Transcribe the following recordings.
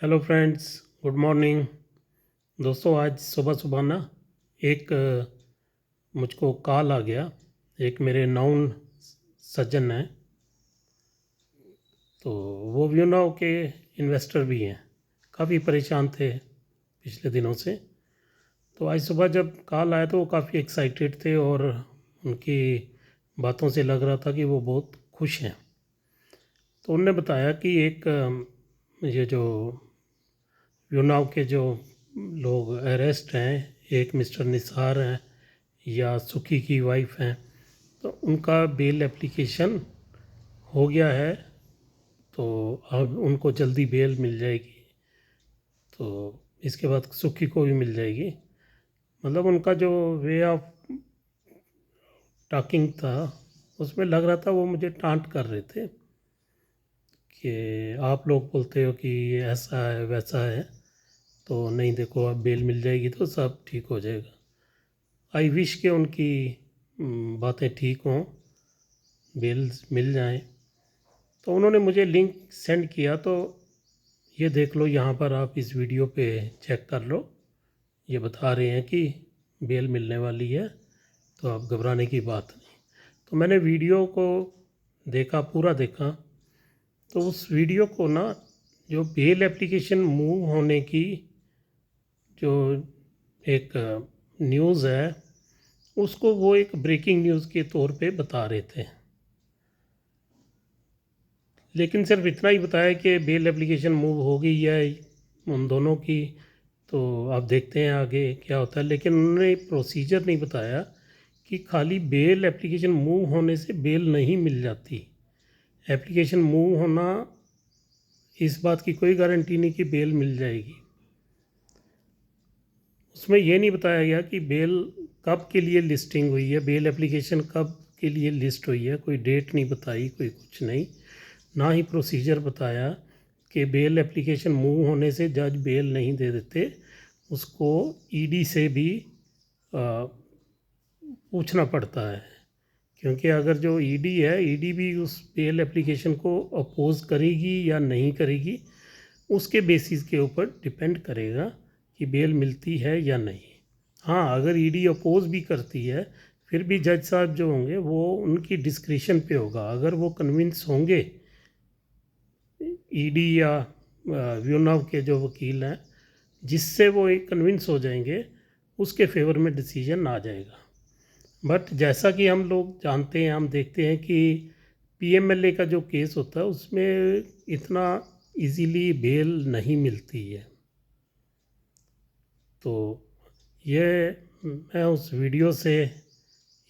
Hello friends, good morning. दोस्तों, आज सुबह सुबह ना एक मुझको कॉल आ गया। एक मेरे नाउन सज्जन हैं, तो वो व्यूनाव के इन्वेस्टर भी हैं। काफ़ी परेशान थे पिछले दिनों से। तो आज सुबह जब कॉल आया तो वो काफ़ी एक्साइटेड थे और उनकी बातों से लग रहा था कि वो बहुत खुश हैं। तो उनने बताया कि एक ये जो यूनाव के जो लोग अरेस्ट हैं, एक मिस्टर निसार हैं या सुखी की वाइफ हैं, तो उनका बेल एप्लीकेशन हो गया है। तो अब उनको जल्दी बेल मिल जाएगी। तो इसके बाद सुखी को भी मिल जाएगी। मतलब उनका जो वे ऑफ टॉकिंग था उसमें लग रहा था वो मुझे टांट कर रहे थे कि आप लोग बोलते हो कि ऐसा है वैसा है, तो नहीं, देखो अब बेल मिल जाएगी तो सब ठीक हो जाएगा। आई विश के उनकी बातें ठीक हों, बेल मिल जाएं। तो उन्होंने मुझे लिंक सेंड किया, तो ये देख लो, यहाँ पर आप इस वीडियो पे चेक कर लो। ये बता रहे हैं कि बेल मिलने वाली है, तो आप घबराने की बात नहीं। तो मैंने वीडियो को देखा, पूरा देखा। तो उस वीडियो को ना, जो बेल एप्लीकेशन मूव होने की जो एक न्यूज़ है, उसको वो एक ब्रेकिंग न्यूज़ के तौर पे बता रहे थे। लेकिन सिर्फ इतना ही बताया कि बेल एप्लीकेशन मूव हो गई है उन दोनों की, तो आप देखते हैं आगे क्या होता है। लेकिन उन्होंने प्रोसीजर नहीं बताया कि खाली बेल एप्लीकेशन मूव होने से बेल नहीं मिल जाती। एप्लीकेशन मूव होना इस बात की कोई गारंटी नहीं कि बेल मिल जाएगी। उसमें ये नहीं बताया गया कि बेल कब के लिए लिस्टिंग हुई है, बेल एप्लीकेशन कब के लिए लिस्ट हुई है। कोई डेट नहीं बताई, कोई कुछ नहीं। ना ही प्रोसीजर बताया कि बेल एप्लीकेशन मूव होने से जज बेल नहीं दे देते, उसको ईडी से भी पूछना पड़ता है। क्योंकि अगर जो ईडी है, ईडी भी उस बेल एप्लीकेशन को अपोज करेगी या नहीं करेगी, उसके बेसिस के ऊपर डिपेंड करेगा कि बेल मिलती है या नहीं। हाँ, अगर ईडी अपोज भी करती है, फिर भी जज साहब जो होंगे वो उनकी डिस्क्रिशन पे होगा। अगर वो कन्विंस होंगे, ईडी या व्यूनाव के जो वकील हैं, जिससे वो एक कन्विंस हो जाएंगे, उसके फेवर में डिसीजन आ जाएगा। बट जैसा कि हम लोग जानते हैं, हम देखते हैं कि पीएमएलए का जो केस होता है उसमें इतना इजीली बेल नहीं मिलती है। तो ये मैं उस वीडियो से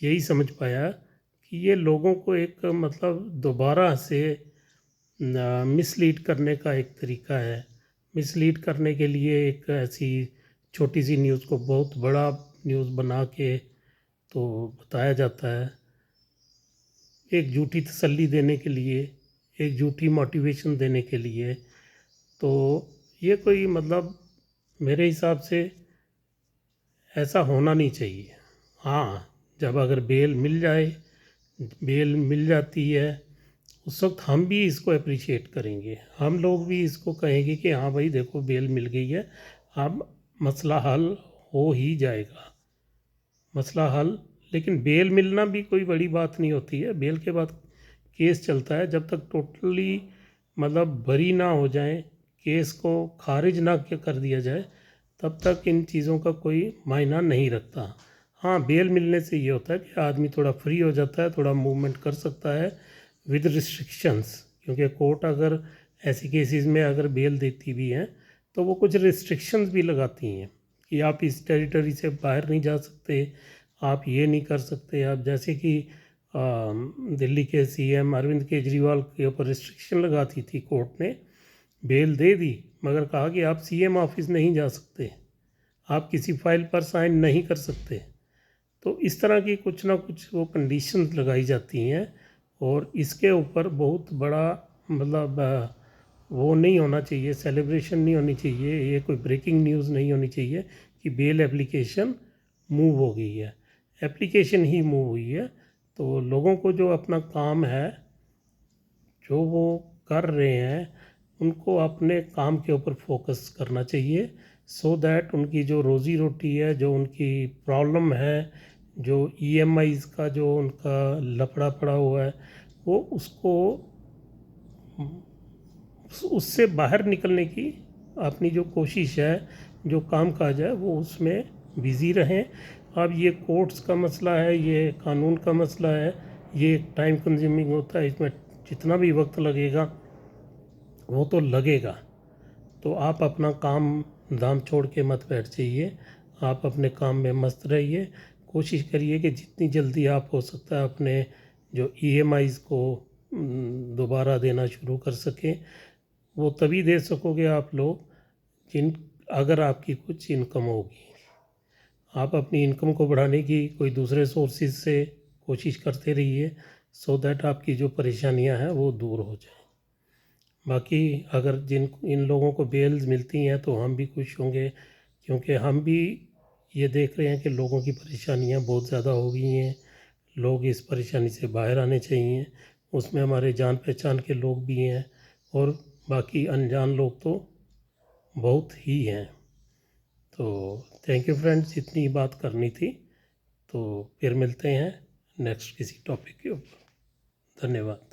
यही समझ पाया कि ये लोगों को एक मतलब दोबारा से मिसलीड करने का एक तरीका है। मिसलीड करने के लिए एक ऐसी छोटी सी न्यूज़ को बहुत बड़ा न्यूज़ बना के तो बताया जाता है, एक झूठी तसल्ली देने के लिए, एक झूठी मोटिवेशन देने के लिए। तो ये कोई मतलब मेरे हिसाब से ऐसा होना नहीं चाहिए। हाँ, जब अगर बेल मिल जाए, बेल मिल जाती है, उस वक्त हम भी इसको अप्रिशिएट करेंगे। हम लोग भी इसको कहेंगे कि हाँ भाई देखो, बेल मिल गई है, अब मसला हल हो ही जाएगा। मसला हल। लेकिन बेल मिलना भी कोई बड़ी बात नहीं होती है। बेल के बाद केस चलता है, जब तक टोटली मतलब बरी ना हो जाए, केस को खारिज ना कर दिया जाए, तब तक इन चीज़ों का कोई मायना नहीं रखता। हाँ, बेल मिलने से ये होता है कि आदमी थोड़ा फ्री हो जाता है, थोड़ा मूवमेंट कर सकता है विद रिस्ट्रिक्शंस। क्योंकि कोर्ट अगर ऐसी केसेस में अगर बेल देती भी हैं, तो वो कुछ रिस्ट्रिक्शंस भी लगाती हैं कि आप इस टेरिटरी से बाहर नहीं जा सकते, आप ये नहीं कर सकते। आप जैसे कि दिल्ली के सीएम अरविंद केजरीवाल के ऊपर रिस्ट्रिक्शन लगाती थी कोर्ट ने, बेल दे दी, मगर कहा कि आप सीएम ऑफिस नहीं जा सकते, आप किसी फाइल पर साइन नहीं कर सकते। तो इस तरह की कुछ ना कुछ वो कंडीशंस लगाई जाती हैं, और इसके ऊपर बहुत बड़ा मतलब वो नहीं होना चाहिए, सेलिब्रेशन नहीं होनी चाहिए, ये कोई ब्रेकिंग न्यूज़ नहीं होनी चाहिए कि बेल एप्लीकेशन मूव हो गई है। एप्लीकेशन ही मूव हुई है। तो लोगों को जो अपना काम है, जो वो कर रहे हैं, उनको अपने काम के ऊपर फोकस करना चाहिए, सो दैट उनकी जो रोज़ी रोटी है, जो उनकी प्रॉब्लम है, जो ईएमआईज़ का जो उनका लफड़ा पड़ा हुआ है, वो उसको उससे बाहर निकलने की अपनी जो कोशिश है, जो काम काज है, वो उसमें बिज़ी रहें। अब ये कोर्ट्स का मसला है, ये कानून का मसला है, ये टाइम कंज्यूमिंग होता है, इसमें जितना भी वक्त लगेगा वो तो लगेगा। तो आप अपना काम धाम छोड़ के मत बैठ जाइए, आप अपने काम में मस्त रहिए। कोशिश करिए कि जितनी जल्दी आप हो सकता है अपने जो ईएमआईज़ को दोबारा देना शुरू कर सकें। वो तभी दे सकोगे आप लोग जिन अगर आपकी कुछ इनकम होगी। आप अपनी इनकम को बढ़ाने की कोई दूसरे सोर्सेज से कोशिश करते रहिए, सो दैट आपकी जो परेशानियां हैं वो दूर हो जाए। बाकी अगर इन लोगों को बेल्स मिलती हैं तो हम भी खुश होंगे, क्योंकि हम भी ये देख रहे हैं कि लोगों की परेशानियां बहुत ज़्यादा हो गई हैं। लोग इस परेशानी से बाहर आने चाहिए। उसमें हमारे जान पहचान के लोग भी हैं और बाकी अनजान लोग तो बहुत ही हैं। तो थैंक यू फ्रेंड्स, इतनी ही बात करनी थी। तो फिर मिलते हैं नेक्स्ट किसी टॉपिक के ऊपर। धन्यवाद।